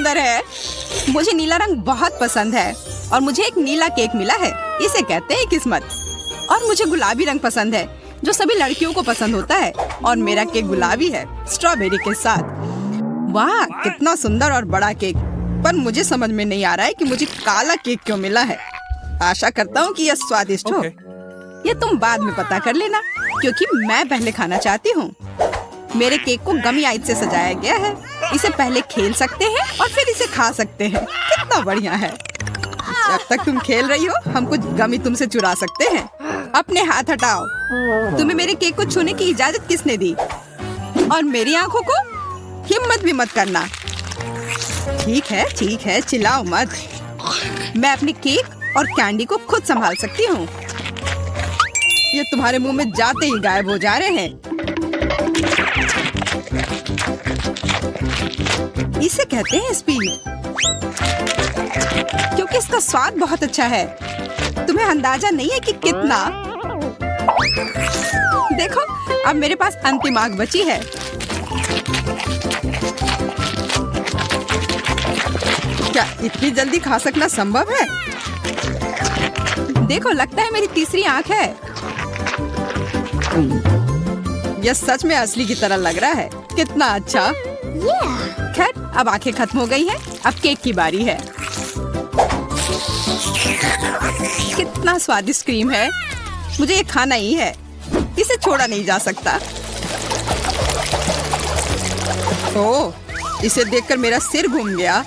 सुंदर है। मुझे नीला रंग बहुत पसंद है और मुझे एक नीला केक मिला है। इसे कहते हैं किस्मत। और मुझे गुलाबी रंग पसंद है जो सभी लड़कियों को पसंद होता है। और मेरा केक गुलाबी है स्ट्रॉबेरी के साथ। वाह, कितना सुंदर और बड़ा केक। पर मुझे समझ में नहीं आ रहा है कि मुझे काला केक क्यों मिला है। आशा करता हूँ कि यह स्वादिष्ट हो। ये तुम बाद में पता कर लेना, क्योंकि मैं पहले खाना चाहती हूँ। मेरे केक को गमी आइस से सजाया गया है। इसे पहले खेल सकते हैं और फिर इसे खा सकते हैं। कितना बढ़िया है। जब तक तुम खेल रही हो, हम कुछ गमी तुमसे चुरा सकते हैं। अपने हाथ हटाओ। तुम्हें मेरे केक को छूने की इजाजत किसने दी? और मेरी आंखों को हिम्मत भी मत करना। ठीक है, चिल्लाओ मत। मैं अपने केक और कैंडी को खुद संभाल सकती हूँ। ये तुम्हारे मुंह में जाते ही गायब हो जा रहे हैं। इसे कहते हैं स्पीड, क्योंकि इसका स्वाद बहुत अच्छा है। तुम्हें अंदाजा नहीं है कि कितना। देखो, अब मेरे पास अंतिम आग बची है। क्या इतनी जल्दी खा सकना संभव है? देखो, लगता है मेरी तीसरी आंख है। यह सच में असली की तरह लग रहा है। कितना अच्छा। खैर, अब आंखें खत्म हो गई हैं। अब केक की बारी है। कितना स्वादिष्ट क्रीम है। मुझे ये खाना ही है। इसे छोड़ा नहीं जा सकता। ओह, इसे देखकर मेरा सिर घूम गया।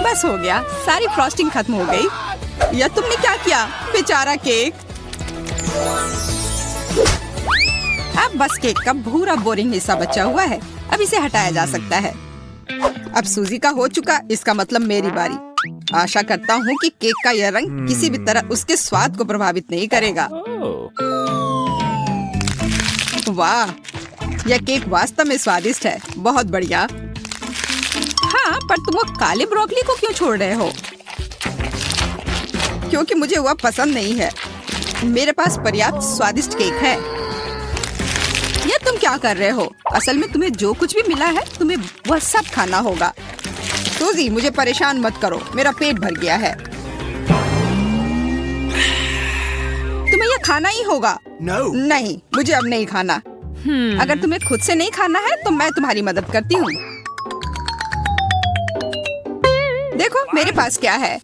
बस हो गया, सारी फ्रॉस्टिंग खत्म हो गई। या तुमने क्या किया, बेचारा केक। अब बस केक का भूरा बोरिंग हिस्सा बचा हुआ है। अब इसे हटाया जा सकता है। अब सूजी का हो चुका, इसका मतलब मेरी बारी। आशा करता हूँ कि केक का यह रंग किसी भी तरह उसके स्वाद को प्रभावित नहीं करेगा। वाह, यह केक वास्तव में स्वादिष्ट है। बहुत बढ़िया। हाँ, पर तुम वो काले ब्रोकली को क्यों छोड़ रहे हो? क्योंकि मुझे वह पसंद नहीं है। मेरे पास पर्याप्त स्वादिष्ट केक है। ये तुम क्या कर रहे हो? असल में तुम्हें जो कुछ भी मिला है, तुम्हें वह सब खाना होगा। सूजी, मुझे परेशान मत करो, मेरा पेट भर गया है। तुम्हें यह खाना ही होगा। नहीं, मुझे अब नहीं खाना। अगर तुम्हें खुद से नहीं खाना है तो मैं तुम्हारी मदद करती हूँ। देखो, मेरे पास क्या है।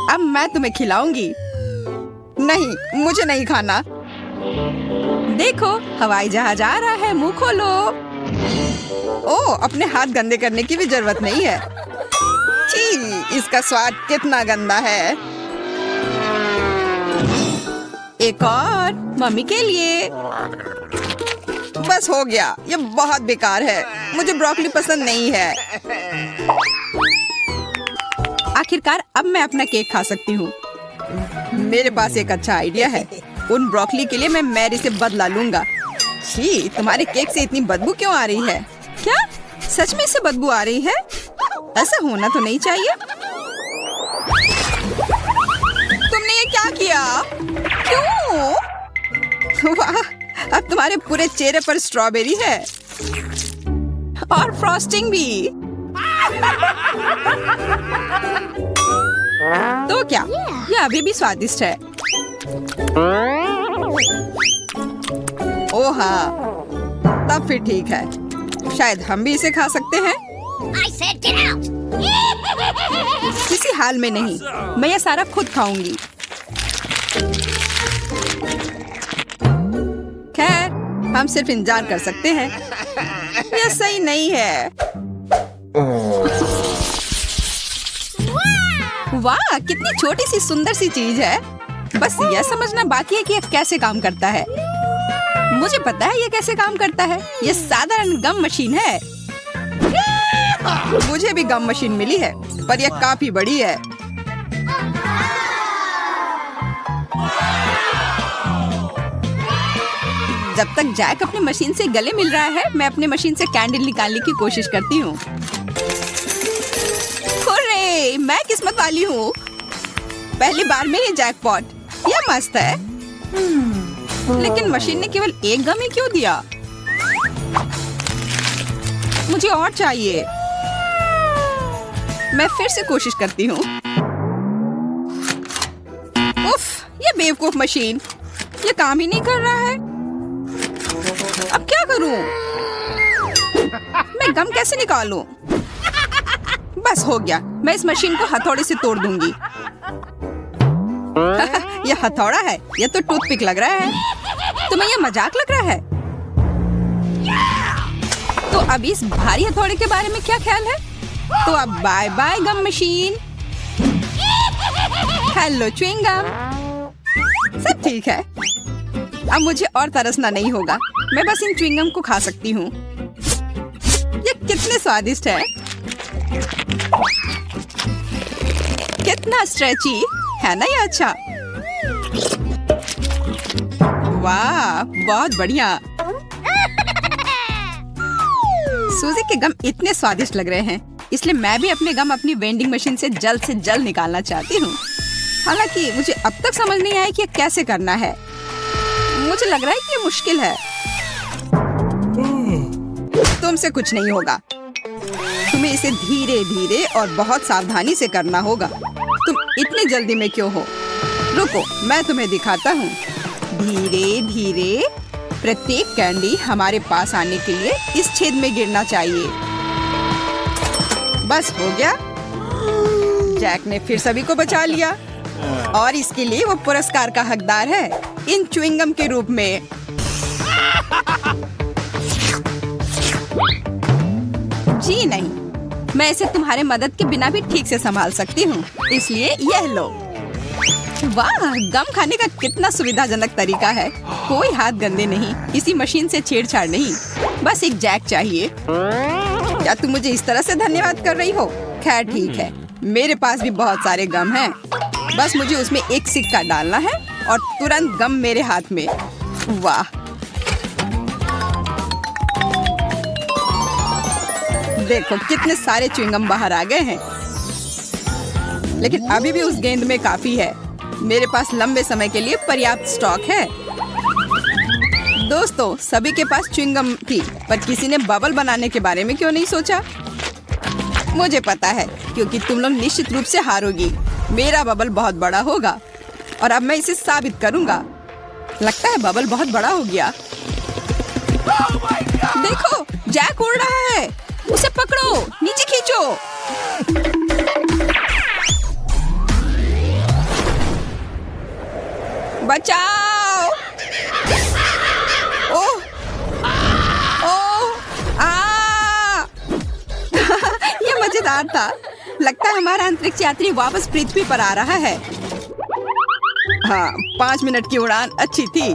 अब मैं तुम्हें खिलाऊंगी। नहीं, मुझे नहीं खाना। देखो, हवाई जहाज आ रहा है, मुंह खोलो। ओह, अपने हाथ गंदे करने की भी जरूरत नहीं है। छी, इसका स्वाद कितना गंदा है। एक और मम्मी के लिए। बस हो गया, ये बहुत बेकार है। मुझे ब्रोकली पसंद नहीं है। आखिरकार अब मैं अपना केक खा सकती हूँ। मेरे पास एक अच्छा आइडिया है। उन ब्रोकली के लिए मैं मैरी से बदला लूंगा। छी, तुम्हारे केक से इतनी बदबू क्यों आ रही है? क्या सच में इससे बदबू आ रही है? ऐसा होना तो नहीं चाहिए। तुमने ये क्या किया? क्यों? वाह, अब तुम्हारे पूरे चेहरे पर स्ट्रॉबेरी है और फ्रॉस्टिंग भी। तो क्या ये अभी भी स्वादिष्ट है? ओह हाँ, तब फिर ठीक है। शायद हम भी इसे खा सकते हैं। किसी हाल में नहीं, मैं ये सारा खुद खाऊंगी। खैर, हम सिर्फ इंतजार कर सकते हैं। यह सही नहीं है। वाह, कितनी छोटी सी सुंदर सी चीज है। बस यह समझना बाकी है कि यह कैसे काम करता है। मुझे पता है यह कैसे काम करता है। यह साधारण गम मशीन है। मुझे भी गम मशीन मिली है, पर यह काफी बड़ी है। जब तक जैक अपनी मशीन से गले मिल रहा है, मैं अपने मशीन से कैंडल निकालने की कोशिश करती हूँ। हुर्रे, मैं किस्मत वाली हूँ। पहली बार में ही जैकपॉट। यह मस्त है। लेकिन मशीन ने केवल एक गम ही क्यों दिया? मुझे और चाहिए। मैं फिर से कोशिश करती हूँ। उफ, ये बेवकूफ मशीन, ये काम ही नहीं कर रहा है। अब क्या करूं? मैं गम कैसे निकालूं? बस हो गया, मैं इस मशीन को हथौड़े से तोड़ दूंगी। ये हथौड़ा है, ये तो टूथपिक लग रहा है। तुम्हें ये मजाक लग रहा है? तो अब इस भारी हथौड़े के बारे में क्या ख्याल है? तो अब बाय बाय गम मशीन। हेलो च्युइंग गम, सब ठीक है। अब मुझे और तरसना नहीं होगा, मैं बस इन च्युइंग गम को खा सकती हूँ। ये कितने स्वादिष्ट है, कितना स्ट्रेची है ना ये। अच्छा, वाह, बहुत बढ़िया। सूजी के गम इतने स्वादिष्ट लग रहे हैं, इसलिए मैं भी अपने गम अपनी वेंडिंग मशीन से जल्द निकालना चाहती हूँ। हालांकि मुझे अब तक समझ नहीं आया कि कैसे करना है। मुझे लग रहा है कि ये मुश्किल है। तुमसे कुछ नहीं होगा, तुम्हें इसे धीरे धीरे और बहुत सावधानी से करना होगा। तुम इतनी जल्दी में क्यों हो? रुको, मैं तुम्हें दिखाता हूँ। धीरे धीरे प्रत्येक कैंडी हमारे पास आने के लिए इस छेद में गिरना चाहिए। बस हो गया। जैक ने फिर सभी को बचा लिया और इसके लिए वो पुरस्कार का हकदार है, इन च्युइंगम के रूप में। जी नहीं, मैं इसे तुम्हारे मदद के बिना भी ठीक से संभाल सकती हूँ, इसलिए यह लो। वाह, गम खाने का कितना सुविधाजनक तरीका है। कोई हाथ गंदे नहीं, इसी मशीन से छेड़छाड़ नहीं, बस एक जैक चाहिए। क्या तुम मुझे इस तरह से धन्यवाद कर रही हो? खैर ठीक है, मेरे पास भी बहुत सारे गम हैं। बस मुझे उसमें एक सिक्का डालना है और तुरंत गम मेरे हाथ में। वाह, देखो कितने सारे च्युइंगम बाहर आ गए हैं। लेकिन अभी भी उस गेंद में काफी है। मेरे पास लंबे समय के लिए पर्याप्त स्टॉक है। दोस्तों, सभी के पास च्युइंगम थी, पर किसी ने बबल बनाने के बारे में क्यों नहीं सोचा? मुझे पता है, क्योंकि तुम लोग निश्चित रूप से हारोगी। मेरा बबल बहुत बड़ा होगा और अब मैं इसे साबित करूंगा। लगता है बबल बहुत बड़ा हो गया। देखो, जैक उड़ रहा है, उसे पकड़ो, नीचे खींचो। बचाओ! ओह, ओह, ये मजेदार था। लगता है हमारा अंतरिक्ष यात्री वापस पृथ्वी पर आ रहा है। हाँ, 5 मिनट की उड़ान अच्छी थी।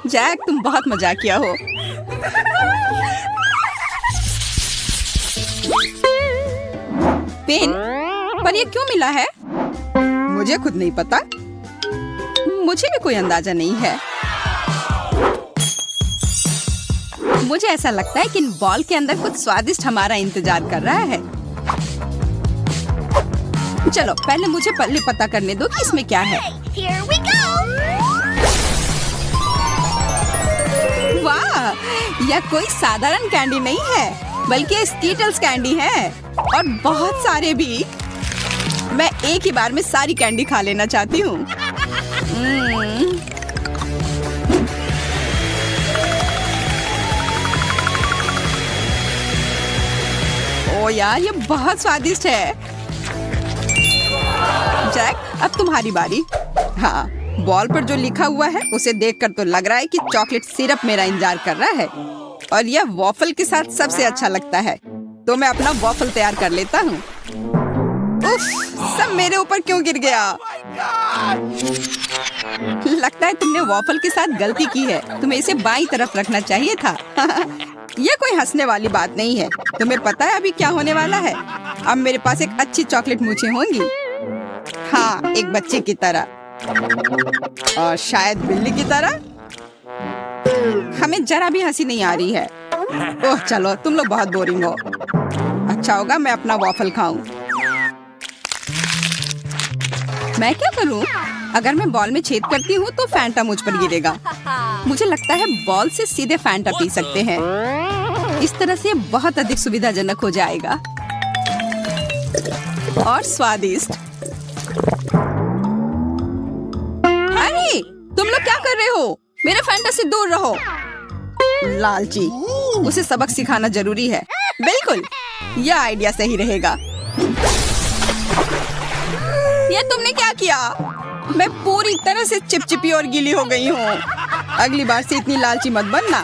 जैक, तुम बहुत मजाकिया हो। पेन, पर ये क्यों मिला है? मुझे खुद नहीं पता। मुझे भी कोई अंदाजा नहीं है। मुझे ऐसा लगता है कि इन बॉल के अंदर कुछ स्वादिष्ट हमारा इंतजार कर रहा है। चलो, पहले मुझे पता करने दो कि इसमें क्या है। Here we go! वाह, यह कोई साधारण कैंडी नहीं है, बल्कि स्कीटल्स कैंडी है, और बहुत सारे भी। मैं एक ही बार में सारी कैंडी खा लेना चाहती हूँ। ओ यार, ये बहुत स्वादिष्ट है। जैक, अब तुम्हारी बारी। हाँ, बॉल पर जो लिखा हुआ है उसे देखकर तो लग रहा है कि चॉकलेट सिरप मेरा इंतजार कर रहा है, और यह वॉफल के साथ सबसे अच्छा लगता है। तो मैं अपना वॉफल तैयार कर लेता हूँ। उफ, सब मेरे ऊपर क्यों गिर गया? लगता है तुमने वॉफल के साथ गलती की है। तुम्हें इसे बाईं तरफ रखना चाहिए था। यह कोई हंसने वाली बात नहीं है। तुम्हें पता है अभी क्या होने वाला है? अब मेरे पास एक अच्छी चॉकलेट मूंछें होंगी। हाँ, एक बच्चे की तरह, और शायद बिल्ली की तरह। हमें जरा भी हंसी नहीं आ रही है। ओह चलो, तुम लोग बहुत बोरिंग हो। अच्छा होगा मैं अपना वॉफल खाऊं। मैं क्या करूं? अगर मैं बॉल में छेद करती हूँ तो फैंटा मुझ पर गिरेगा। मुझे लगता है बॉल से सीधे फैंटा पी सकते हैं। इस तरह से बहुत अधिक सुविधाजनक हो जाएगा और स्वादिष्ट। अरे तुम लोग क्या कर रहे हो? मेरे फैंटा से दूर रहो। लालची, उसे सबक सिखाना जरूरी है। बिल्कुल, यह आइडिया सही रहेगा। ये तुमने क्या किया? मैं पूरी तरह से चिपचिपी और गीली हो गई हूँ। अगली बार से इतनी लालची मत बनना।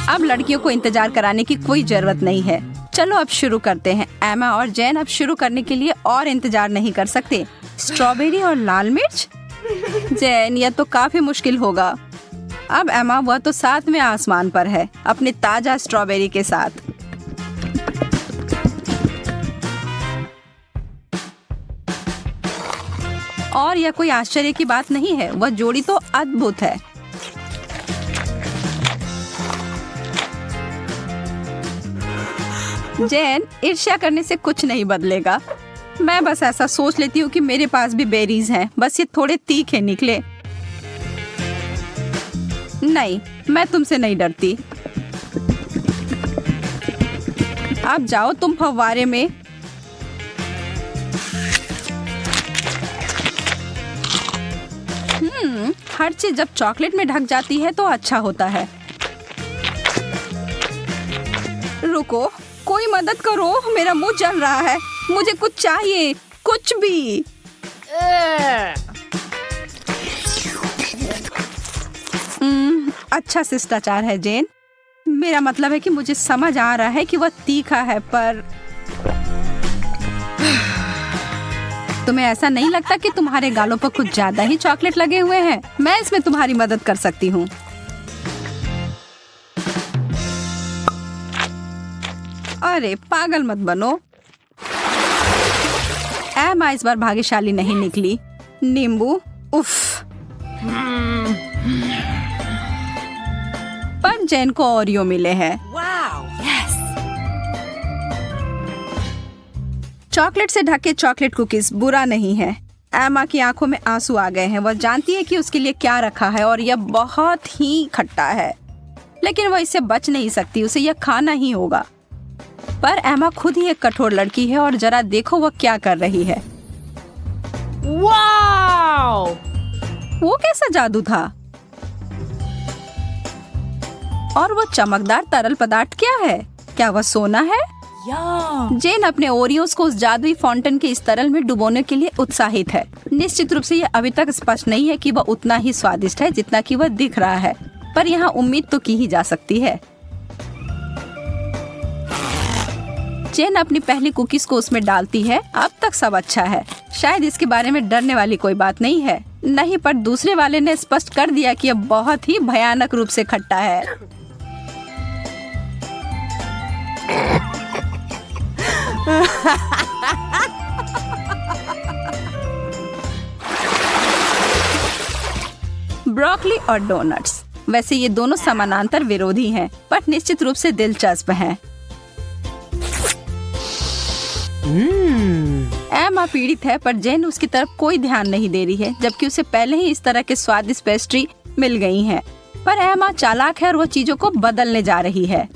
अब लड़कियों को इंतजार कराने की कोई जरूरत नहीं है। चलो अब शुरू करते हैं। एमा और जैन अब शुरू करने के लिए और इंतजार नहीं कर सकते। स्ट्रॉबेरी और लाल मिर्च? जैन, यह तो काफी मुश्किल होगा। अब एमा, वह तो सातवें आसमान पर है अपने ताजा स्ट्रॉबेरी के साथ। और यह कोई आश्चर्य की बात नहीं है, वह जोड़ी तो अद्भुत है। जैन, ईर्ष्या करने से कुछ नहीं बदलेगा। मैं बस ऐसा सोच लेती हूँ कि मेरे पास भी बेरीज हैं, बस ये थोड़े तीखे निकले। नहीं, मैं तुमसे नहीं डरती। आप जाओ तुम फव्वारे में। हर चीज जब चॉकलेट में ढक जाती है तो अच्छा होता है। रुको, कोई मदद करो, मेरा मुंह जल रहा है। मुझे कुछ चाहिए, कुछ भी। अच्छा शिष्टाचार है जैन। मेरा मतलब है कि मुझे समझ आ रहा है कि वह तीखा है, पर तुम्हें ऐसा नहीं लगता कि तुम्हारे गालों पर कुछ ज्यादा ही चॉकलेट लगे हुए हैं? मैं इसमें तुम्हारी मदद कर सकती हूँ। अरे पागल मत बनो। एमा इस बार भाग्यशाली नहीं निकली। नींबू, उफ। पर जैन को ओरियो मिले हैं। चॉकलेट से ढके चॉकलेट कुकीज बुरा नहीं है। एमा की आंखों में आंसू आ गए हैं। वह जानती है कि उसके लिए क्या रखा है और यह बहुत ही खट्टा है, लेकिन वह इससे बच नहीं सकती। उसे यह खाना ही होगा। पर एमा खुद ही एक कठोर लड़की है और जरा देखो वह क्या कर रही है। वाओ! वो कैसा जादू था? और वो चमकदार तरल पदार्थ क्या है? क्या वह सोना है? जैन अपने ओरियोस को उस जादुई फाउंटेन के इस तरल में डुबोने के लिए उत्साहित है। निश्चित रूप से यह अभी तक स्पष्ट नहीं है कि वह उतना ही स्वादिष्ट है जितना कि वह दिख रहा है, पर यहाँ उम्मीद तो की ही जा सकती है। जैन अपनी पहली कुकीज को उसमें डालती है। अब तक सब अच्छा है। शायद इसके बारे में डरने वाली कोई बात नहीं है। नहीं, पर दूसरे वाले ने स्पष्ट कर दिया कि यह बहुत ही भयानक रूप से खट्टा है। ब्रोकली और डोनट्स। वैसे ये दोनों समानांतर विरोधी हैं, पर निश्चित रूप से दिलचस्प हैं। एमा पीड़ित है, पर जैन उसकी तरफ कोई ध्यान नहीं दे रही है, जबकि उसे पहले ही इस तरह के स्वादिष्ट पेस्ट्री मिल गई हैं। पर एमा चालाक है और वो चीजों को बदलने जा रही है।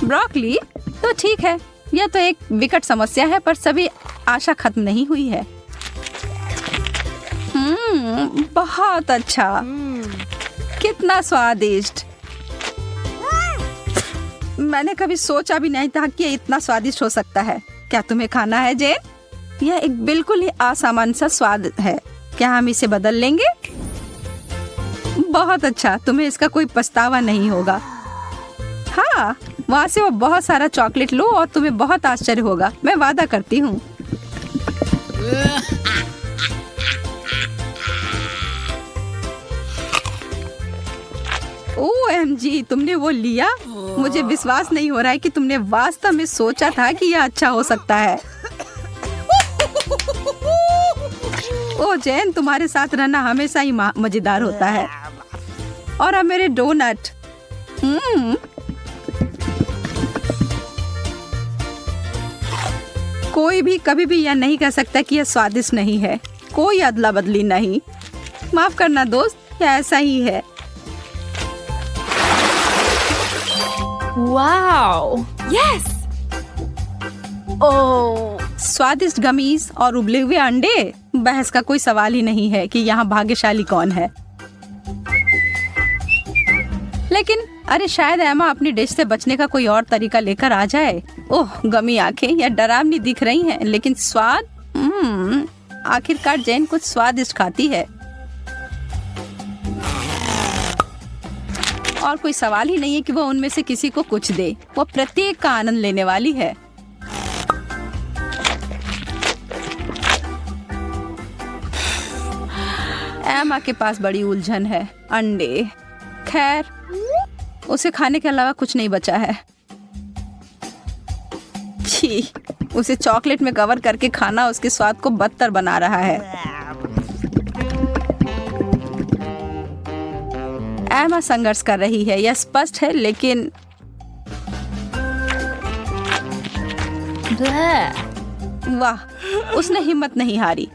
ब्रोकली तो ठीक है, यह तो एक विकट समस्या है, पर सभी आशा खत्म नहीं हुई है। बहुत अच्छा, कितना स्वादिष्ट। मैंने कभी सोचा भी नहीं था कि ये इतना स्वादिष्ट हो सकता है। क्या तुम्हें खाना है जैन? यह एक बिल्कुल ही असामान्य सा स्वाद है। क्या हम इसे बदल लेंगे? बहुत अच्छा, तुम्हें इसका कोई पछतावा नहीं होगा। हाँ, वहाँ से वो बहुत सारा चॉकलेट लो और तुम्हें बहुत आश्चर्य होगा, मैं वादा करती हूँ। OMG, तुमने वो लिया? मुझे विश्वास नहीं हो रहा है कि तुमने वास्तव में सोचा था कि यह अच्छा हो सकता है। ओ जैन, तुम्हारे साथ रहना हमेशा ही मजेदार होता है। और अब मेरे डोनट। कोई भी कभी भी यह नहीं कह सकता कि यह स्वादिष्ट नहीं है। कोई अदला बदली नहीं। माफ करना दोस्त, यह ऐसा ही है। Wow, yes. ओह, स्वादिष्ट गमीज और उबले हुए अंडे। बहस का कोई सवाल ही नहीं है कि यहाँ भाग्यशाली कौन है। लेकिन अरे शायद एमा अपनी डिश से बचने का कोई और तरीका लेकर आ जाए। ओह, गमी आंखें या डरावनी दिख रही हैं, लेकिन स्वाद आखिरकार जैन कुछ स्वादिष्ट खाती है और कोई सवाल ही नहीं है कि वो उनमें से किसी को कुछ दे। वो प्रत्येक का आनंद लेने वाली है। एमा के पास बड़ी उलझन है। अंडे, खैर उसे खाने के अलावा कुछ नहीं बचा है। छी, उसे चॉकलेट में कवर करके खाना उसके स्वाद को बदतर बना रहा है। एमा संघर्ष कर रही है, यह स्पष्ट है, लेकिन वाह, उसने हिम्मत नहीं हारी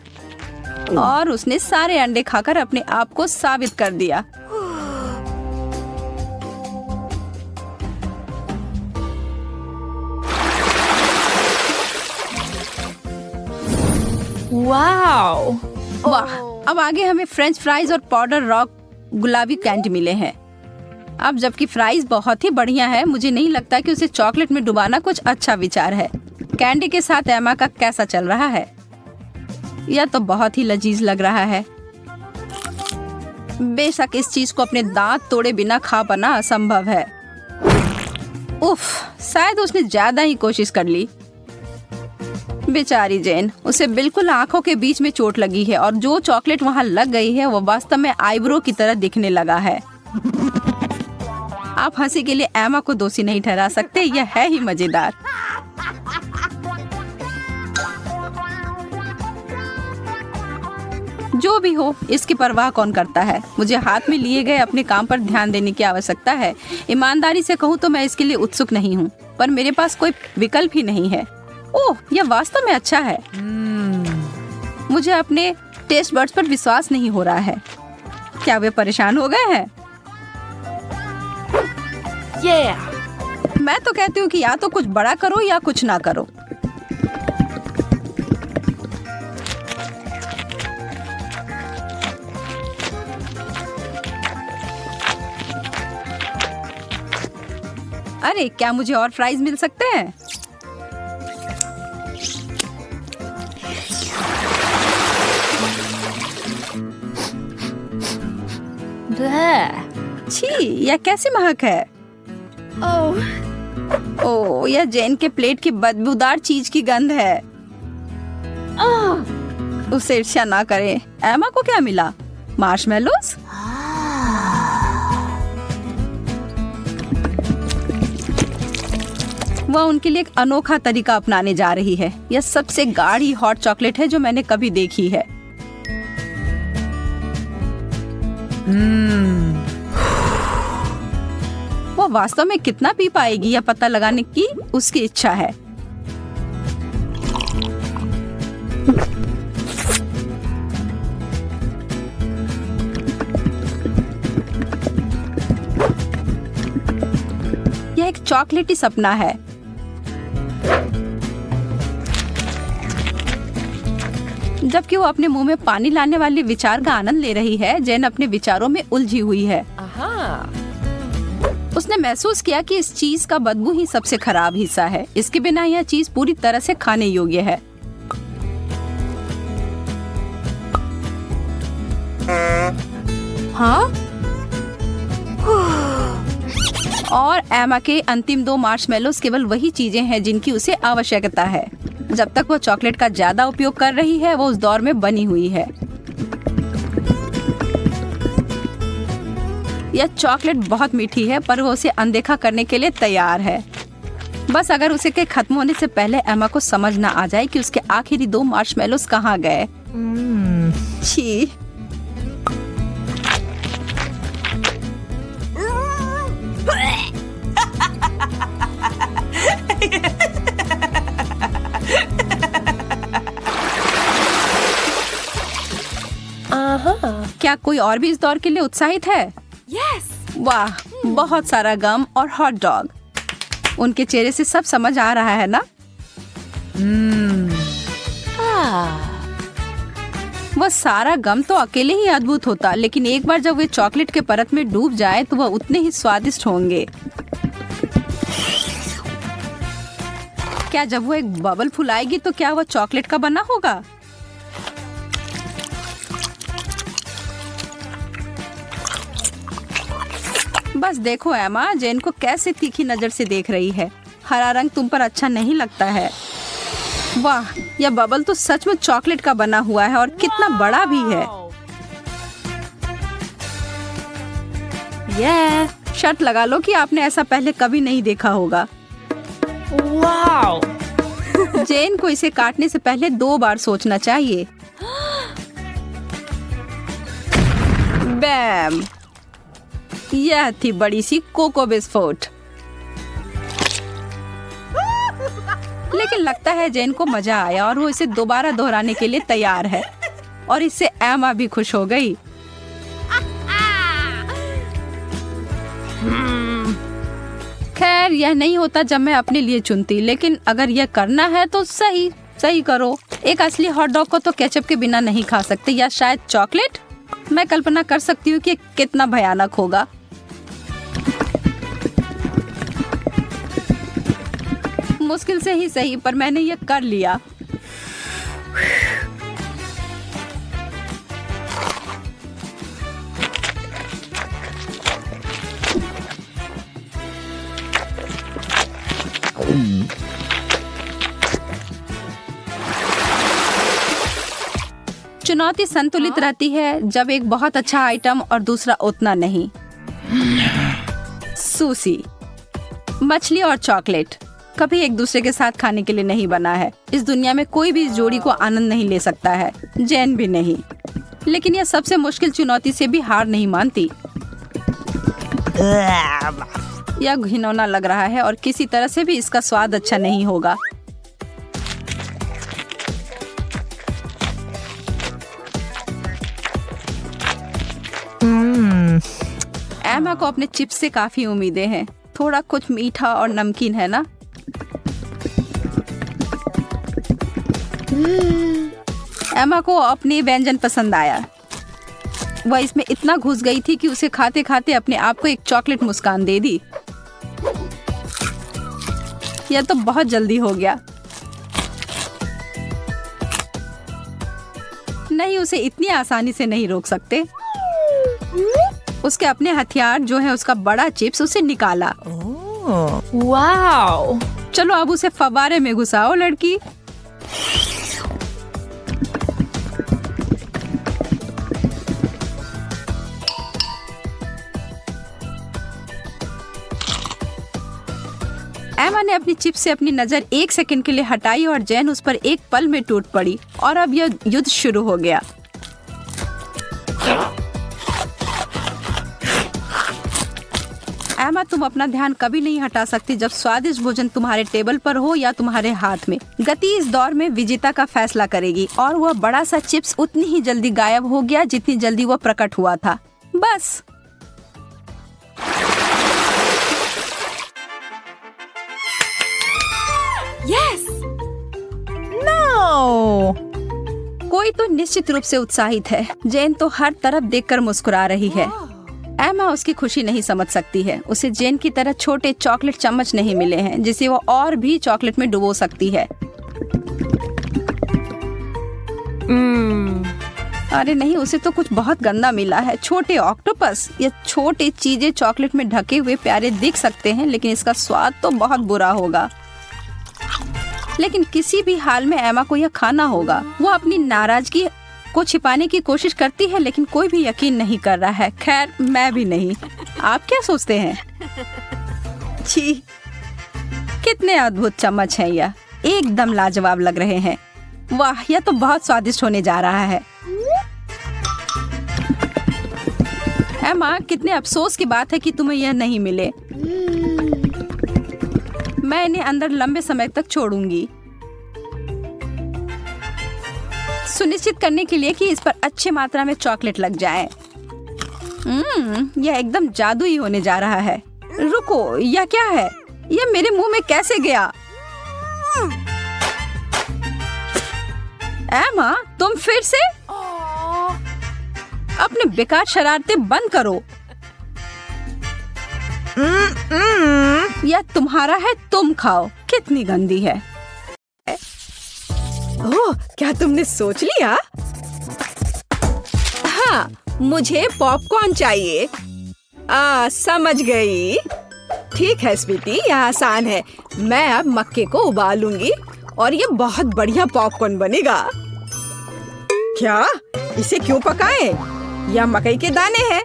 और उसने सारे अंडे खाकर अपने आप को साबित कर दिया। वाओ, वाह, अब आगे हमें फ्रेंच फ्राइज और पाउडर रॉक गुलाबी कैंडी मिले हैं। अब जबकि फ्राइज बहुत ही बढ़िया है, मुझे नहीं लगता कि उसे चॉकलेट में डुबाना कुछ अच्छा विचार है। कैंडी के साथ एमा का कैसा चल रहा है? यह तो बहुत ही लजीज लग रहा है। बेशक इस चीज को अपने दांत तोड़े बिना खा पाना असंभव है। उफ, शायद उसने ज्यादा ही कोशिश कर ली। बेचारी जैन, उसे बिल्कुल आंखों के बीच में चोट लगी है और जो चॉकलेट वहां लग गई है वो वास्तव में आईब्रो की तरह दिखने लगा है। आप हंसी के लिए एमा को दोषी नहीं ठहरा सकते, यह है ही मजेदार। जो भी हो, इसकी परवाह कौन करता है। मुझे हाथ में लिए गए अपने काम पर ध्यान देने की आवश्यकता है। ईमानदारी से कहूँ तो मैं इसके लिए उत्सुक नहीं हूँ, पर मेरे पास कोई विकल्प ही नहीं है। ओह, यह वास्तव में अच्छा है। मुझे अपने टेस्ट बड्स पर विश्वास नहीं हो रहा है। क्या वे परेशान हो गए हैं? मैं तो कहती हूँ कि या तो कुछ बड़ा करो या कुछ ना करो। अरे, क्या मुझे और फ्राइज मिल सकते हैं? छी, यह कैसी महक है? ओह, यह जैन के प्लेट की बदबूदार चीज की गंध है। उसे ईर्ष्या ना करें। एमा को क्या मिला? मार्शमेलोस? वह उनके लिए एक अनोखा तरीका अपनाने जा रही है। यह सबसे गाढ़ी हॉट चॉकलेट है जो मैंने कभी देखी है। वो वास्तव में कितना पी पाएगी यह पता लगाने की उसकी इच्छा है। यह एक चॉकलेटी सपना है। जबकि वो अपने मुंह में पानी लाने वाले विचार का आनंद ले रही है, जैन अपने विचारों में उलझी हुई है। उसने महसूस किया कि इस चीज का बदबू ही सबसे खराब हिस्सा है। इसके बिना यह चीज पूरी तरह से खाने योग्य है। हाँ? और एमा के अंतिम 2 मार्शमेलोस केवल वही चीजें हैं जिनकी उसे आवश्यकता है। जब तक वो चॉकलेट का ज्यादा उपयोग कर रही है, वो उस दौर में बनी हुई है। यह चॉकलेट बहुत मीठी है, पर वो उसे अनदेखा करने के लिए तैयार है। बस अगर उसे के खत्म होने से पहले एमा को समझ ना आ जाए कि उसके आखिरी 2 मार्शमेलोस कहाँ गए। छी। क्या कोई और भी इस दौर के लिए उत्साहित है? Yes. वाह, बहुत सारा गम और हॉट डॉग। उनके चेहरे से सब समझ आ रहा है ना? वह सारा गम तो अकेले ही अद्भुत होता, लेकिन एक बार जब वे चॉकलेट के परत में डूब जाए तो वह उतने ही स्वादिष्ट होंगे। क्या जब वो एक बबल फुलाएगी तो क्या वह चॉकलेट का बना होगा? बस देखो एमा, जेन को कैसे तीखी नजर से देख रही है। हरा रंग तुम पर अच्छा नहीं लगता है। वाह, यह बबल तो सच में चॉकलेट का बना हुआ है और कितना बड़ा भी है। शर्त लगा लो कि आपने ऐसा पहले कभी नहीं देखा होगा। Wow. जेन को इसे काटने से पहले 2 बार सोचना चाहिए। बैम, यह थी बड़ी सी कोको बिस्कुट। लेकिन लगता है जेन को मजा आया और वो इसे दोबारा दोहराने के लिए तैयार है। और इससे एमा भी खुश हो गई। खैर, यह नहीं होता जब मैं अपने लिए चुनती, लेकिन अगर यह करना है तो सही करो। एक असली हॉट डॉग को तो केचप के बिना नहीं खा सकते, या शायद चॉकलेट। मैं कल्पना कर सकती हूँ कि कितना भयानक होगा। मुश्किल से ही सही, पर मैंने यह कर लिया। चुनौती संतुलित रहती है जब एक बहुत अच्छा आइटम और दूसरा उतना नहीं। सूसी, मछली और चॉकलेट कभी एक दूसरे के साथ खाने के लिए नहीं बना है। इस दुनिया में कोई भी इस जोड़ी को आनंद नहीं ले सकता है, जैन भी नहीं। लेकिन यह सबसे मुश्किल चुनौती से भी हार नहीं मानती। यह घिनौना लग रहा है और किसी तरह से भी इसका स्वाद अच्छा नहीं होगा। एमा को अपने चिप्स से काफी उम्मीदें हैं। थोड़ा कुछ मीठा और नमकीन है ना? एमा को अपनी व्यंजन पसंद आया। वह इसमें इतना घुस गई थी कि उसे खाते खाते अपने आप को एक चॉकलेट मुस्कान दे दी। यह तो बहुत जल्दी हो गया। नहीं, उसे इतनी आसानी से नहीं रोक सकते। उसके अपने हथियार जो है उसका बड़ा चिप्स उसे निकाला। Wow. चलो अब उसे फव्वारे में घुसाओ लड़की। एमा ने अपनी चिप्स से अपनी नजर 1 सेकंड के लिए हटाई और जैन उस पर एक पल में टूट पड़ी और अब यह युद्ध शुरू हो गया। एमा, तुम अपना ध्यान कभी नहीं हटा सकती जब स्वादिष्ट भोजन तुम्हारे टेबल पर हो या तुम्हारे हाथ में। गति इस दौर में विजेता का फैसला करेगी और वह बड़ा सा चिप्स उतनी ही जल्दी गायब हो गया जितनी जल्दी वह प्रकट हुआ था। बस Yes. No. कोई तो निश्चित रूप से उत्साहित है। जेन तो हर तरफ देखकर मुस्कुरा रही है। एमा उसकी खुशी नहीं समझ सकती है। उसे जेन की तरह छोटे चॉकलेट चम्मच नहीं मिले हैं जिसे वो और भी चॉकलेट में डुबो सकती है। अरे नहीं, उसे तो कुछ बहुत गंदा मिला है। छोटे ऑक्टोपस या छोटे चीजें चॉकलेट में ढके हुए प्यारे दिख सकते हैं, लेकिन इसका स्वाद तो बहुत बुरा होगा। लेकिन किसी भी हाल में एमा को यह खाना होगा। वो अपनी नाराजगी को छिपाने की कोशिश करती है, लेकिन कोई भी यकीन नहीं कर रहा है। खैर, मैं भी नहीं। आप क्या सोचते हैं? छी, कितने अद्भुत चम्मच हैं यह। एकदम लाजवाब लग रहे हैं। वाह, यह तो बहुत स्वादिष्ट होने जा रहा है। एमा, कितने अफसोस की बात है कि तुम्हें यह नहीं मिले। मैं इन्हें अंदर लंबे समय तक छोड़ूंगी, सुनिश्चित करने के लिए कि इस पर अच्छी मात्रा में चॉकलेट लग जाए। यह एकदम जादू ही होने जा रहा है। रुको, यह क्या है? यह मेरे मुंह में कैसे गया? एमा, तुम फिर से? अपने बेकार शरारतें बंद करो। यह तुम्हारा है, तुम खाओ। कितनी गंदी है। ओह, क्या तुमने सोच लिया? हाँ, मुझे पॉपकॉर्न चाहिए। समझ गई। ठीक है स्वीटी, यह आसान है। मैं अब मक्के को उबालूंगी और ये बहुत बढ़िया पॉपकॉर्न बनेगा। क्या? इसे क्यों पकाएं? यह मकई के दाने हैं।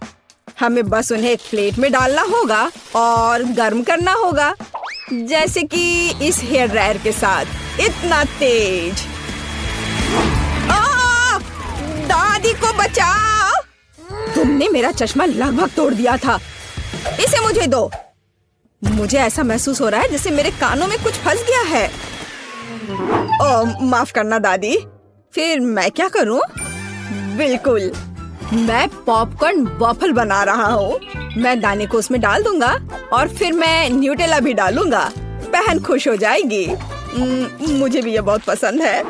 हमें बस उन्हें एक प्लेट में डालना होगा और गर्म करना होगा, जैसे कि इस हेयर ड्रायर के साथ। इतना तेज। दादी को बचाओ! तुमने मेरा चश्मा लगभग तोड़ दिया था। इसे मुझे दो। मुझे ऐसा महसूस हो रहा है जैसे मेरे कानों में कुछ फंस गया है। माफ करना दादी। फिर मैं क्या करूं? बिल्कुल, मैं पॉपकॉर्न वॉफल बना रहा हूँ। मैं दाने को उसमें डाल दूंगा और फिर मैं न्यूटेला भी डालूंगा। बहन खुश हो जाएगी। मुझे भी ये बहुत पसंद है।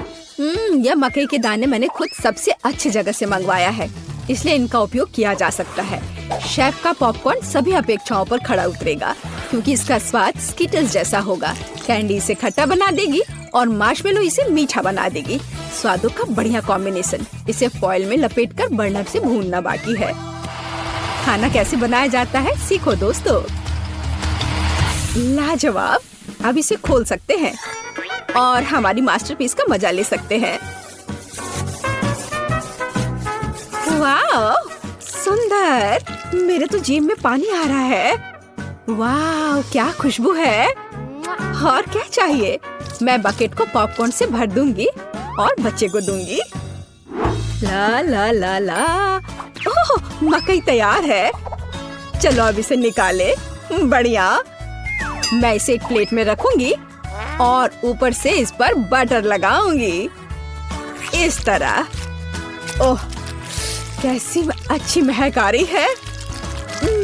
यह मकई के दाने मैंने खुद सबसे अच्छी जगह से मंगवाया है, इसलिए इनका उपयोग किया जा सकता है। शेफ का पॉपकॉर्न सभी अपेक्षाओं पर खरा उतरेगा, क्योंकि इसका स्वाद स्कीटल्स जैसा होगा। कैंडी इसे खट्टा बना देगी और मार्शमेलो इसे मीठा बना देगी। स्वादों का बढ़िया कॉम्बिनेशन। इसे फॉइल में लपेटकर बर्नर से भूनना बाकी है। खाना कैसे बनाया जाता है सीखो दोस्तों। लाजवाब। अब इसे खोल सकते हैं और हमारी मास्टरपीस का मजा ले सकते हैं। वाह, सुंदर। मेरे तो जीभ में पानी आ रहा है। वाह, क्या खुशबू है। और क्या चाहिए? मैं बकेट को पॉपकॉर्न से भर दूंगी और बच्चे को दूंगी। ला ला ला ला। ओह, मकई तैयार है। चलो अब इसे निकाले। बढ़िया। मैं इसे एक प्लेट में रखूंगी और ऊपर से इस पर बटर लगाऊंगी, इस तरह। ओह, कैसी अच्छी महक आ रही है।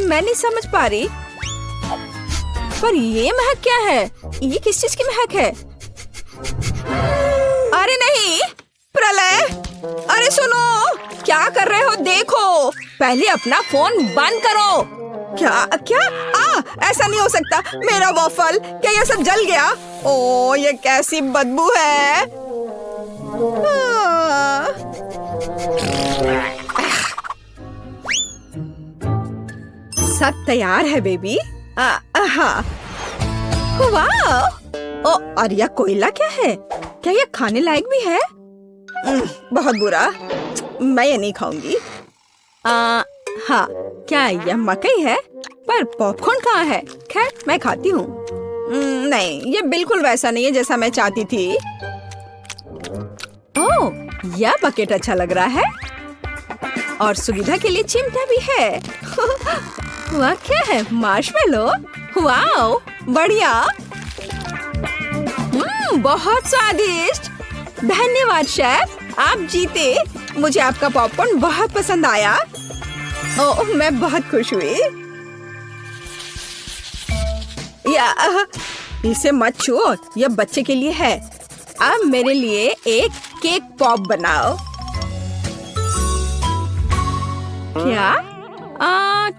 मैं नहीं समझ पा रही, पर ये महक क्या है? ये किस चीज की महक है? अरे नहीं, प्रलय! अरे सुनो, क्या कर रहे हो? देखो, पहले अपना फोन बंद करो। क्या क्या? ऐसा नहीं हो सकता। मेरा वॉफल, क्या ये सब जल गया? ओह, ये कैसी बदबू है। सब तैयार है बेबी। हाँ। वाह! और यह कोयला क्या है? क्या यह खाने लायक भी है? बहुत बुरा। मैं ये नहीं खाऊंगी। हाँ, क्या यह मकई है? पर पॉपकॉर्न कहाँ है? खैर, मैं खाती हूँ। नहीं, ये बिल्कुल वैसा नहीं है जैसा मैं चाहती थी। ओह, यह बकेट अच्छा लग रहा है और सुविधा के लिए चिमटा भी है। वह क्या है? मार्शमेलो? वाओ, बढ़िया। बहुत स्वादिष्ट। धन्यवाद शेफ, आप जीते। मुझे आपका पॉपकॉर्न बहुत पसंद आया। ओह, मैं बहुत खुश हुई। इसे मत छुओ, यह बच्चे के लिए है। अब मेरे लिए एक केक पॉप बनाओ। क्या?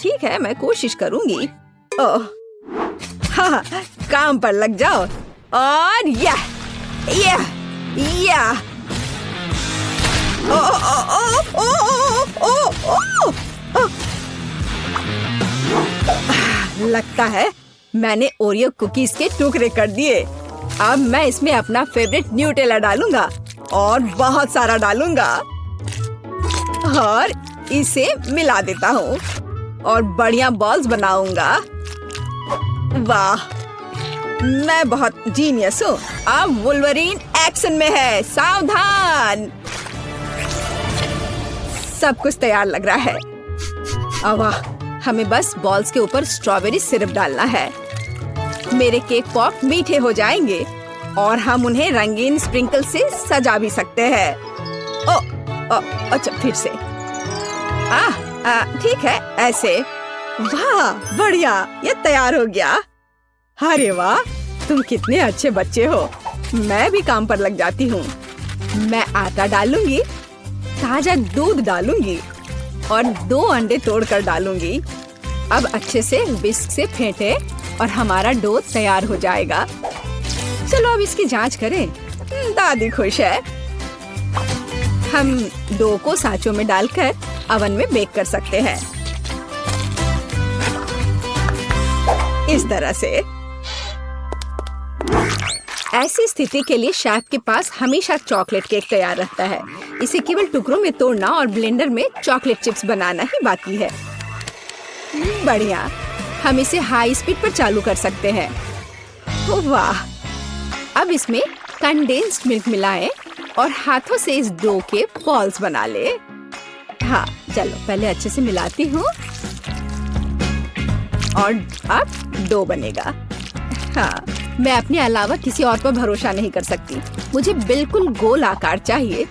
ठीक है, मैं कोशिश करूंगी। ओह, हाँ, काम पर लग जाओ। और यह लगता है मैंने ओरियो कुकीज के टुकड़े कर दिए। अब मैं इसमें अपना फेवरेट न्यूटेला डालूंगा और बहुत सारा डालूंगा और इसे मिला देता हूँ और बढ़िया बॉल्स बनाऊंगा। वाह, मैं बहुत जीनियस हूँ। अब वुल्वरीन एक्शन में है, सावधान। सब कुछ तैयार लग रहा है। वाह, हमें बस बॉल्स के ऊपर स्ट्रॉबेरी सिरप डालना है। मेरे केक पॉप मीठे हो जाएंगे और हम उन्हें रंगीन स्प्रिंकल से सजा भी सकते हैं। अच्छा, फिर से। ठीक है, ऐसे। वाह, बढ़िया, ये तैयार हो गया। अरे वाह, तुम कितने अच्छे बच्चे हो। मैं भी काम पर लग जाती हूँ। मैं आटा डालूंगी, ताजा दूध डालूंगी और 2 अंडे तोड़कर डालूंगी। अब अच्छे से विस्क से फेंटे और हमारा डो तैयार हो जाएगा। चलो अब इसकी जांच करें। दादी खुश है। हम डो को सांचों में डालकर अवन में बेक कर सकते हैं, इस तरह से। ऐसी स्थिति के लिए शेफ के पास हमेशा चॉकलेट केक तैयार रहता है। इसे केवल टुकड़ों में तोड़ना और ब्लेंडर में चॉकलेट चिप्स बनाना ही बाकी है। बढ़िया, हम इसे हाई स्पीड पर चालू कर सकते हैं। वाह, अब इसमें कंडेंस्ड मिल्क मिलाएं और हाथों से इस डो के बॉल्स बना ले। हाँ, चलो पहले अच्छे से मिलाती हूँ और अब डो बनेगा। हाँ, मैं अपने अलावा किसी और पर भरोसा नहीं कर सकती। मुझे बिल्कुल गोल आकार चाहिए।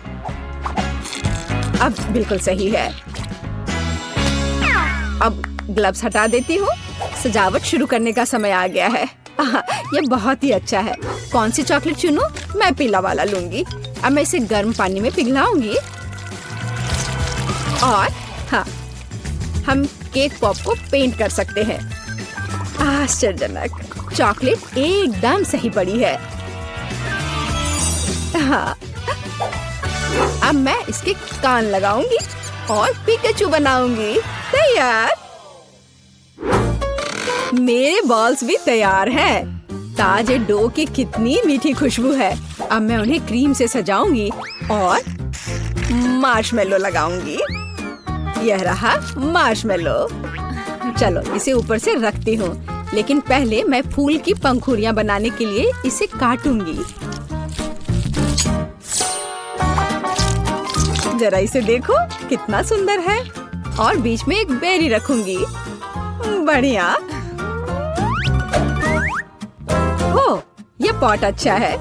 अब बिल्कुल सही है। अब ग्लव्स हटा देती हूँ। सजावट शुरू करने का समय आ गया है। ये बहुत ही अच्छा है। कौन सी चॉकलेट चुनूं? मैं पीला वाला लूंगी। अब मैं इसे गर्म पानी में पिघलाऊंगी और हाँ, हम केक पॉप को पेंट कर सकते हैं। आश्चर्यजनक, चॉकलेट एकदम सही पड़ी है। हाँ, अब मैं इसके कान लगाऊंगी और पिकाचू बनाऊंगी। तैयार। मेरे बॉल्स भी तैयार हैं। ताजे डो की कितनी मीठी खुशबू है। अब मैं उन्हें क्रीम से सजाऊंगी और मार्शमेलो लगाऊंगी। यह रहा मार्शमेलो। चलो इसे ऊपर से रखती हूँ, लेकिन पहले मैं फूल की पंखुड़ियाँ बनाने के लिए इसे काटूंगी। जरा इसे देखो, कितना सुंदर है। और बीच में एक बेरी रखूंगी। बढ़िया। हो, ये पॉट अच्छा है।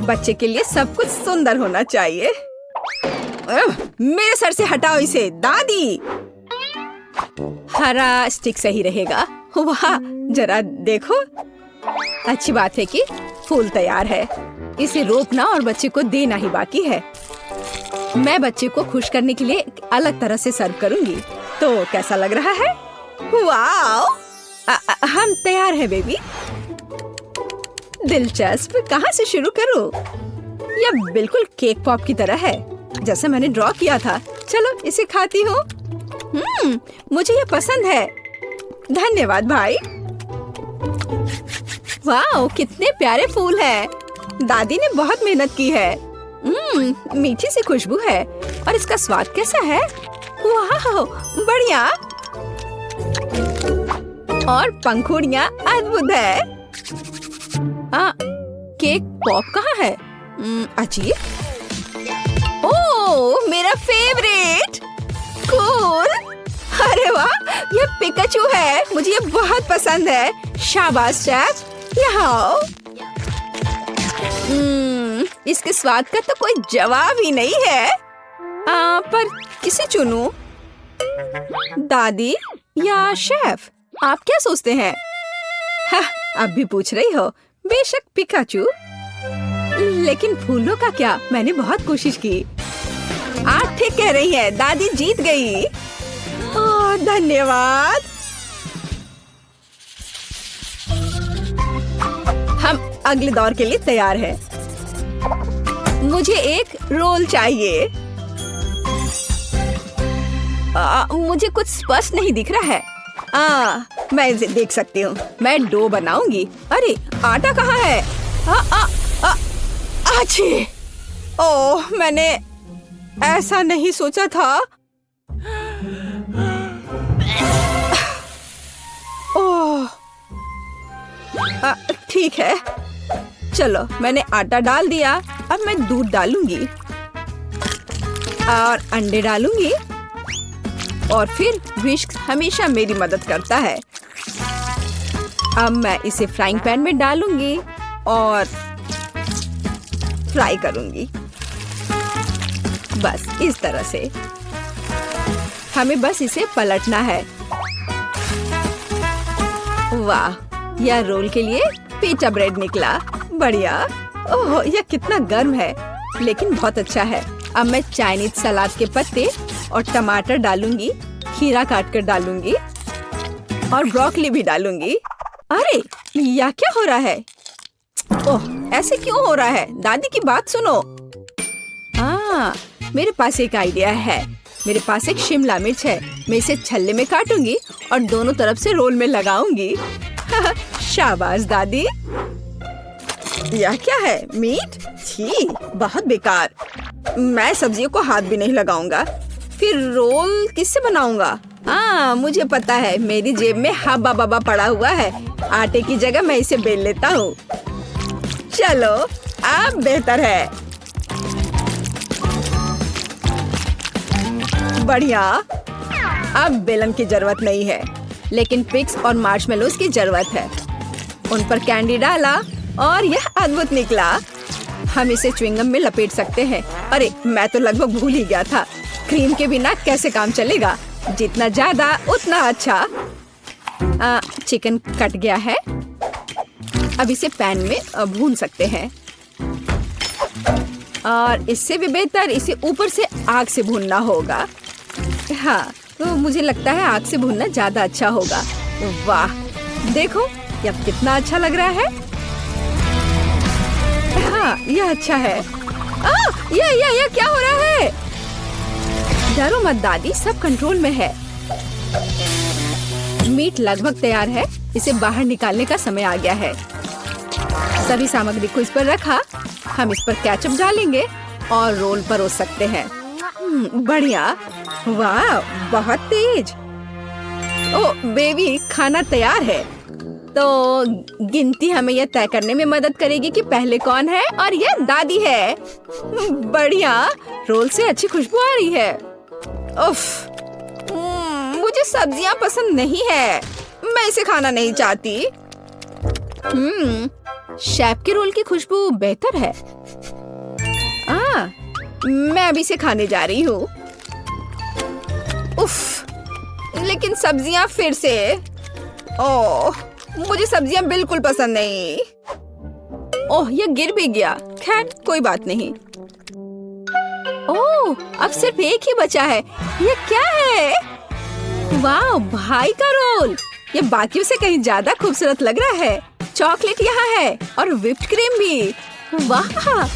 बच्चे के लिए सब कुछ सुंदर होना चाहिए। मेरे सर से हटाओ इसे, दादी। हरा स्टिक सही रहेगा। वाह, जरा देखो। अच्छी बात है कि फूल तैयार है। इसे रोपना और बच्चे को देना ही बाकी है। मैं बच्चे को खुश करने के लिए एक अलग तरह से सर्व करूंगी। तो कैसा लग रहा है? वाओ! हम तैयार हैं बेबी। दिलचस्प, कहाँ से शुरू करूं? यह बिल्कुल केक पॉप की तरह है, जैसे मैंने ड्रॉ किया था। चलो इसे खाती हूँ। मुझे ये पसंद है। धन्यवाद भाई। वाओ, कितने प्यारे फूल हैं। दादी ने बहुत मेहनत की है। मीठी सी खुशबू है। और इसका स्वाद कैसा है? वाह, बढ़िया। और पंखुड़ियाँ अद्भुत है। केक पॉप कहाँ है? अजीब। ओह, मेरा फेवरेट। कूल। अरे वाह, ये पिकाचू है। मुझे ये बहुत पसंद है। शाबाश शेफ, यहाँ आओ। इसके स्वाद का तो कोई जवाब ही नहीं है। पर किसे चुनूं? दादी या शेफ? आप क्या सोचते हैं? अब भी पूछ रही हो? बेशक पिकाचू। लेकिन फूलों का क्या? मैंने बहुत कोशिश की। आप ठीक कह रही हैं, दादी जीत गई। धन्यवाद। हम अगले दौर के लिए तैयार हैं। मुझे एक रोल चाहिए। मुझे कुछ स्पष्ट नहीं दिख रहा है। मैं इसे देख सकती हूँ। मैं डो बनाऊंगी। अरे आटा कहाँ है? आछी! ओह, मैंने ऐसा नहीं सोचा था। ओह, ठीक है। चलो, मैंने आटा डाल दिया। अब मैं दूध डालूंगी और अंडे डालूंगी और फिर विस्क हमेशा मेरी मदद करता है। अब मैं इसे फ्राइंग पैन में डालूंगी और फ्राई करूंगी। बस इस तरह से। हमें बस इसे पलटना है। वाह, यह रोल के लिए पिज़्ज़ा ब्रेड निकला। बढ़िया। ओह, यह कितना गर्म है, लेकिन बहुत अच्छा है। अब मैं चाइनीज सलाद के पत्ते और टमाटर डालूंगी, खीरा काट कर डालूंगी और ब्रोकली भी डालूंगी। अरे, यह क्या हो रहा है? ओह, ऐसे क्यों हो रहा है? दादी की बात सुनो। हाँ, मेरे पास एक आइडिया है। मेरे पास एक शिमला मिर्च है। मैं इसे छल्ले में काटूंगी और दोनों तरफ से रोल में लगाऊंगी। शाबाश दादी। यह क्या है? मीट? छी, बहुत बेकार। मैं सब्जियों को हाथ भी नहीं लगाऊंगा। फिर रोल किससे बनाऊंगा? हाँ, मुझे पता है। मेरी जेब में हब्बा बब्बा पड़ा हुआ है। आटे की जगह मैं इसे बेल लेता हूँ। चलो, अब बेहतर है। बढ़िया। अब बेलन की जरूरत नहीं है, लेकिन पिग्स और मार्शमेलोज की जरूरत है। उन पर कैंडी डाला और यह अद्भुत निकला। हम इसे च्युइंगम में लपेट सकते हैं। अरे, मैं तो लगभग भूल ही गया था। क्रीम के बिना कैसे काम चलेगा? जितना ज्यादा उतना अच्छा। चिकन कट गया है। अब इसे पैन में भून सकते हैं और इससे भी बेहतर इसे ऊपर से आग से भूनना होगा। हाँ, तो मुझे लगता है आग से भूनना ज्यादा अच्छा होगा। वाह, देखो यह कितना अच्छा लग रहा है। हाँ, यह अच्छा है। यह क्या हो रहा है? डरो मत दादी, सब कंट्रोल में है। मीट लगभग तैयार है। इसे बाहर निकालने का समय आ गया है। सभी सामग्री को इस पर रखा। हम इस पर केचप डालेंगे और रोल परोस सकते हैं। बढ़िया। वाह, बहुत तेज। ओह बेबी, खाना तैयार है। तो गिनती हमें यह तय करने में मदद करेगी कि पहले कौन है, और यह दादी है। बढ़िया, रोल से अच्छी खुशबू आ रही है। उफ, मुझे सब्जियां पसंद नहीं है। मैं इसे खाना नहीं चाहती। शेफ के रोल की खुशबू बेहतर है। मैं अभी इसे खाने जा रही हूँ। उफ, लेकिन सब्जियां फिर से। ओह, मुझे सब्जियां बिल्कुल पसंद नहीं। ओह, यह गिर भी गया। खैर, कोई बात नहीं। ओह, अब सिर्फ एक ही बचा है। यह क्या है? वाह, भाई का रोल। ये बाकियों से कहीं ज्यादा खूबसूरत लग रहा है। चॉकलेट यहाँ है और व्हिप्ड क्रीम भी। वाह,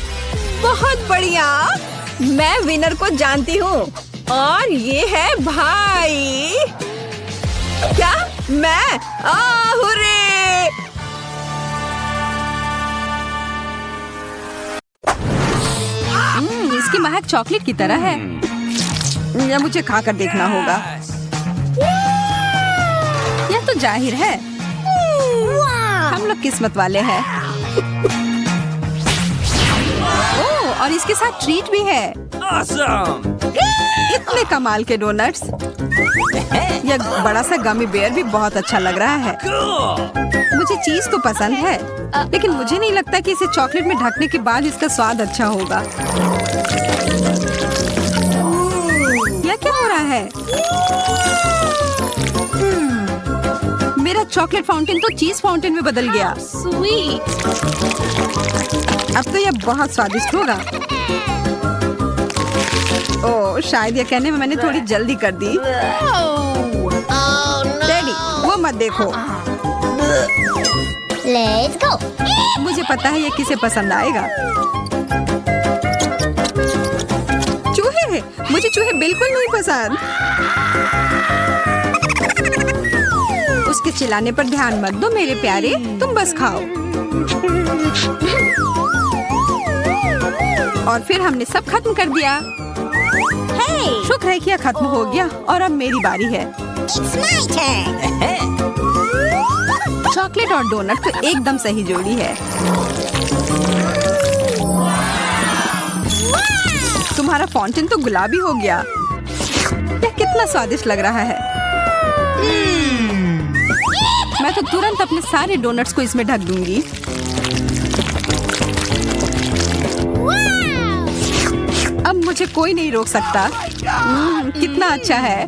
बहुत बढ़िया। मैं विनर को जानती हूँ और ये है भाई। क्या? मैं? हुर्रे! इसकी महक चॉकलेट की तरह है। या मुझे खाकर देखना होगा। यह तो जाहिर है। हम लोग किस्मत वाले हैं। ओह, और इसके साथ ट्रीट भी है। Awesome! इतने कमाल के डोनट्स। यह बड़ा सा गमी बेयर भी बहुत अच्छा लग रहा है। मुझे चीज तो पसंद है, लेकिन मुझे नहीं लगता कि इसे चॉकलेट में ढकने के बाद इसका स्वाद अच्छा होगा। यह क्या हो रहा है? मेरा चॉकलेट फाउंटेन तो चीज फाउंटेन में बदल गया। Sweet. अब तो यह बहुत स्वादिष्ट होगा। ओह, शायद यह कहने में मैंने थोड़ी जल्दी कर दी। डैडी, वो मत देखो। Let's go. मुझे पता है ये किसे पसंद आएगा। चूहे? मुझे चूहे बिल्कुल नहीं पसंद। उसके चिल्लाने पर ध्यान मत दो मेरे प्यारे, तुम बस खाओ। और फिर हमने सब खत्म कर दिया। शुक्र है कि यह खत्म हो गया और अब मेरी बारी है। It's my turn. चॉकलेट और डोनट तो एकदम सही जोड़ी है। तुम्हारा फाउंटेन तो गुलाबी हो गया। यह कितना स्वादिष्ट लग रहा है। मैं तो तुरंत अपने सारे डोनट्स को इसमें ढक दूंगी। अब मुझे कोई नहीं रोक सकता। कितना अच्छा है।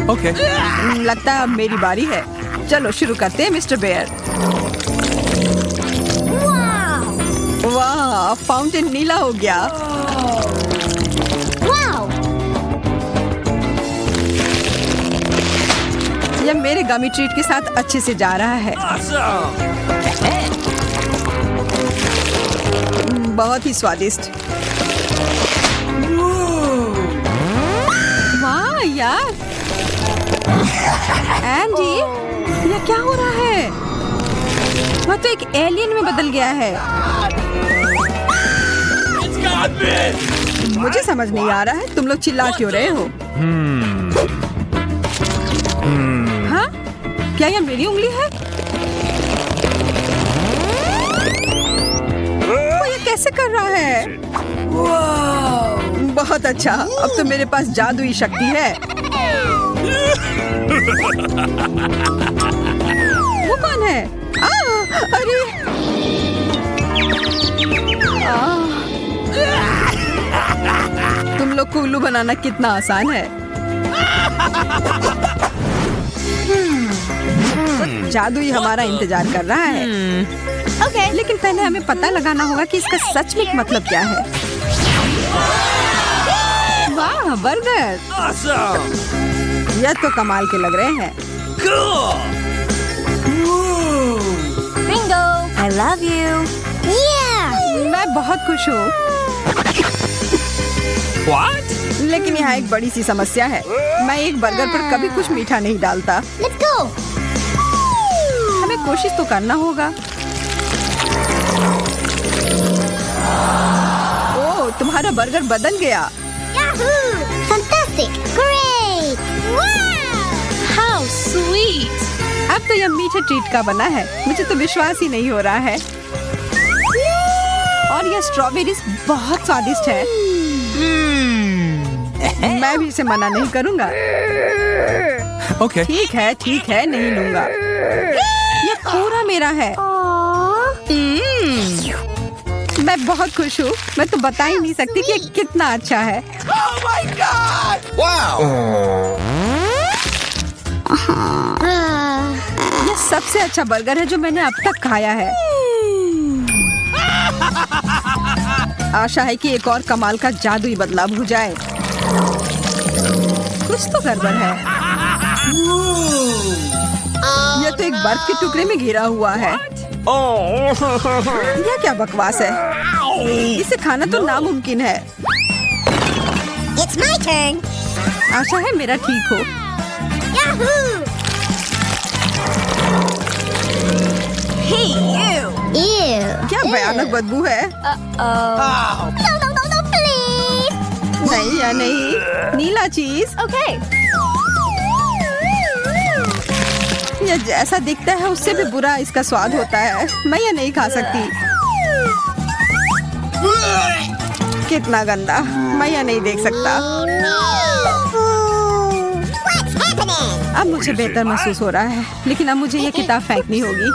Okay. लगता है अब मेरी बारी है। चलो शुरू करते हैं मिस्टर बेयर। वाह, फाउंटेन नीला हो गया। Wow! यह मेरे गमी ट्रीट के साथ अच्छे से जा रहा है। बहुत ही स्वादिष्ट। वाह यार, एंडी, यह क्या हो रहा है? वह तो एक एलियन में बदल गया है। मुझे समझ नहीं आ रहा है तुम लोग चिल्ला क्यों रहे हो? हाँ? क्या यह मेरी उंगली है? वो ये कैसे कर रहा है? बहुत अच्छा, अब तो मेरे पास जादुई शक्ति है। वो कौन है? अरे! तुम लोग को उल्लू बनाना कितना आसान है। जादुई हमारा इंतजार कर रहा है। Okay. लेकिन पहले हमें पता लगाना होगा कि इसका सच में मतलब क्या है। वाह, बर्गर! यह तो कमाल के लग रहे हैं। Bingo. I love you. Yeah! मैं बहुत खुश हूँ। What? लेकिन यहाँ एक बड़ी सी समस्या है। मैं एक बर्गर पर कभी कुछ मीठा नहीं डालता। Let's go! हमें कोशिश तो करना होगा। ओह, तुम्हारा बर्गर बदल गया। Yahoo! Fantastic! Great! Wow! How sweet. अब तो यह मीठे ट्रीट का बना है। मुझे तो विश्वास ही नहीं हो रहा है। और यह स्ट्रॉबेरीज बहुत स्वादिष्ट है। मैं भी इसे मना नहीं करूंगा। Okay. ठीक है, नहीं लूंगा। यह पूरा मेरा है। मैं बहुत खुश हूँ। मैं तो बता ही नहीं सकती कि ये कितना अच्छा है। यह सबसे अच्छा बर्गर है जो मैंने अब तक खाया है। आशा है कि एक और कमाल का जादुई बदलाव हो जाए। कुछ तो गड़बड़ है। यह तो एक बर्फ के टुकड़े में घिरा हुआ है। यह क्या बकवास है? इसे खाना तो नामुमकिन है। It's my turn! आशा है मेरा ठीक हो। Yahoo! Hey, you. Ew! क्या भयानक बदबू है। Uh-oh. No, no, no, no, please! नहीं या नहीं, नीला चीज। Okay. यह जैसा दिखता है उससे भी बुरा इसका स्वाद होता है। मैं यह नहीं खा सकती। कितना गंदा, मैं यह नहीं देख सकता। What's happening? अब मुझे बेहतर महसूस हो रहा है, लेकिन अब मुझे यह किताब फेंकनी होगी।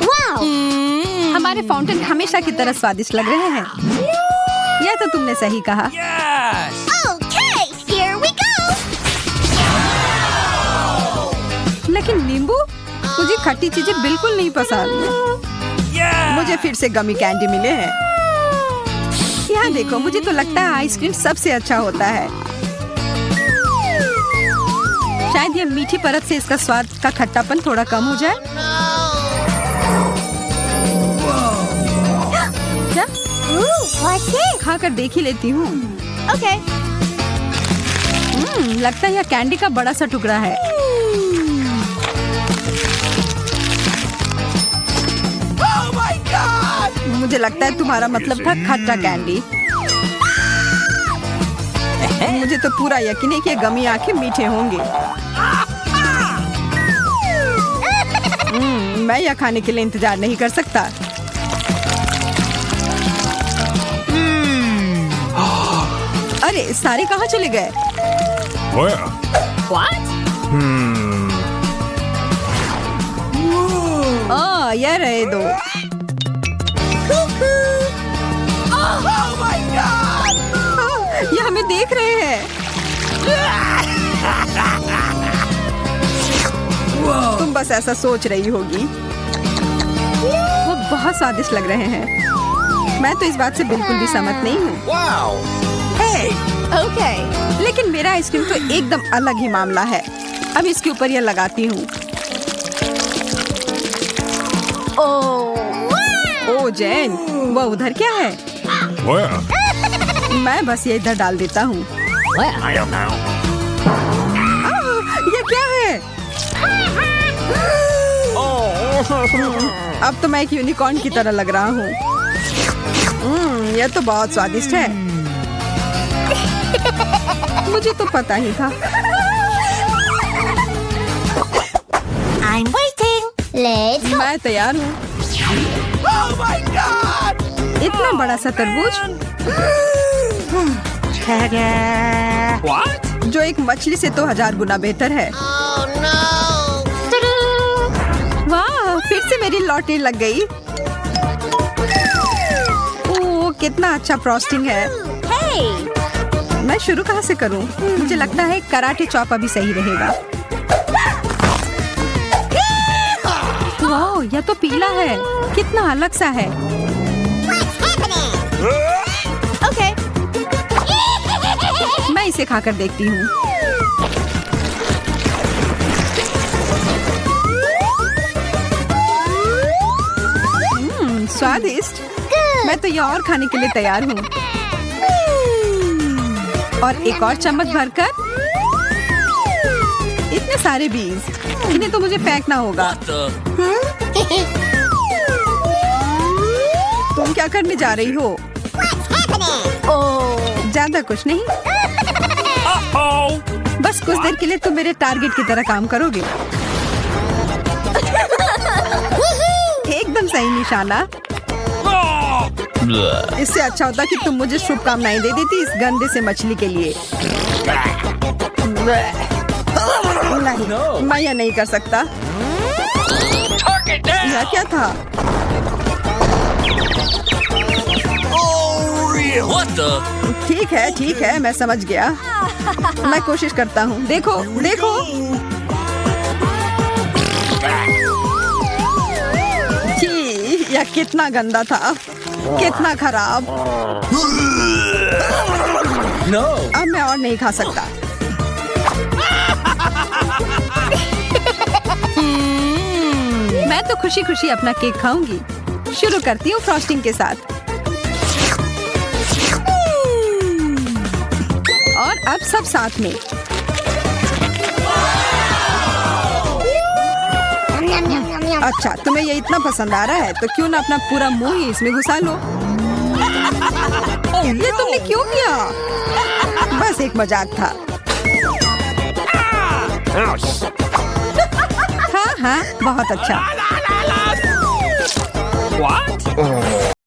Wow! हमारे फाउंटेन हमेशा की तरह स्वादिष्ट लग रहे हैं। यह तो तुमने सही कहा। Yes. Okay, here we go! लेकिन नींबू, मुझे खट्टी चीजें बिल्कुल नहीं पसंद। मुझे फिर से गमी कैंडी मिले हैं। यहाँ देखो, मुझे तो लगता है आइसक्रीम सबसे अच्छा होता है। शायद यह मीठी परत से इसका स्वाद का खट्टापन थोड़ा कम हो जाए। क्या? Ooh, what's this? खाकर देख ही लेती हूँ। Okay. लगता है यह कैंडी का बड़ा सा टुकड़ा है। मुझे लगता है तुम्हारा मतलब था खट्टा कैंडी। मुझे तो पूरा यकीन है कि ये गमी आंखें मीठे होंगे। मैं यह खाने के लिए इंतजार नहीं कर सकता। अरे सारे कहाँ चले गए? Where? What? यह रहे दो। ये हमें देख रहे हैं। बस ऐसा सोच रही होगी। वो बहुत स्वादिष्ट लग रहे हैं। मैं तो इस बात से बिल्कुल भी सहमत नहीं हूँ। Okay. लेकिन मेरा आइसक्रीम तो एकदम अलग ही मामला है। अब इसके ऊपर यह लगाती हूँ। ओ जैन, वो उधर क्या है? Where? मैं बस ये इधर डाल देता हूँ। I don't know. ये क्या है? अब तो मैं एक यूनिकॉर्न की तरह लग रहा हूँ। यह तो बहुत स्वादिष्ट है। मुझे तो पता ही था। I'm waiting. Let's go. मैं तैयार हूँ। इतना बड़ा सा तरबूज What? जो एक मछली से तो 1000 गुना बेहतर है। वाह, फिर से मेरी लॉटरी लग गई। ओह, कितना अच्छा फ्रॉस्टिंग है। Hey. मैं शुरू कहाँ से करूँ? मुझे लगता है कराटे चॉप अभी सही रहेगा। वाह, यह तो पीला है। कितना अलग सा है। What's happening? Okay. मैं इसे खाकर देखती हूँ। स्वादिष्ट। मैं तो ये और खाने के लिए तैयार हूँ। और एक और चम्मच भरकर। इतने सारे बीज, इन्हें तो मुझे फेंकना होगा। तुम क्या करने जा रही हो? What's happening? ज्यादा कुछ नहीं, Uh-oh. बस कुछ देर के लिए तुम मेरे टारगेट की तरह काम करोगे। एकदम सही निशाना। Oh. इससे अच्छा होता कि तुम मुझे शुभकामनाएं दे देती इस गंदे से मछली के लिए। नहीं, मैं यह नहीं कर सकता। Target down. यह क्या था? What the? ठीक है, मैं समझ गया। मैं कोशिश करता हूँ। देखो, देखो। छी, यह कितना गंदा था, कितना खराब। No. अब मैं और नहीं खा सकता। मैं तो खुशी खुशी अपना केक खाऊंगी। शुरू करती हूँ फ्रॉस्टिंग के साथ। और अब सब साथ में। Yum, yum, yum, yum. अच्छा, तुम्हें ये इतना पसंद आ रहा है तो क्यों ना अपना पूरा मुंह ही इसमें घुसा लो। ये तुमने क्यों किया? बस एक मजाक था। हाँ, बहुत अच्छा। What?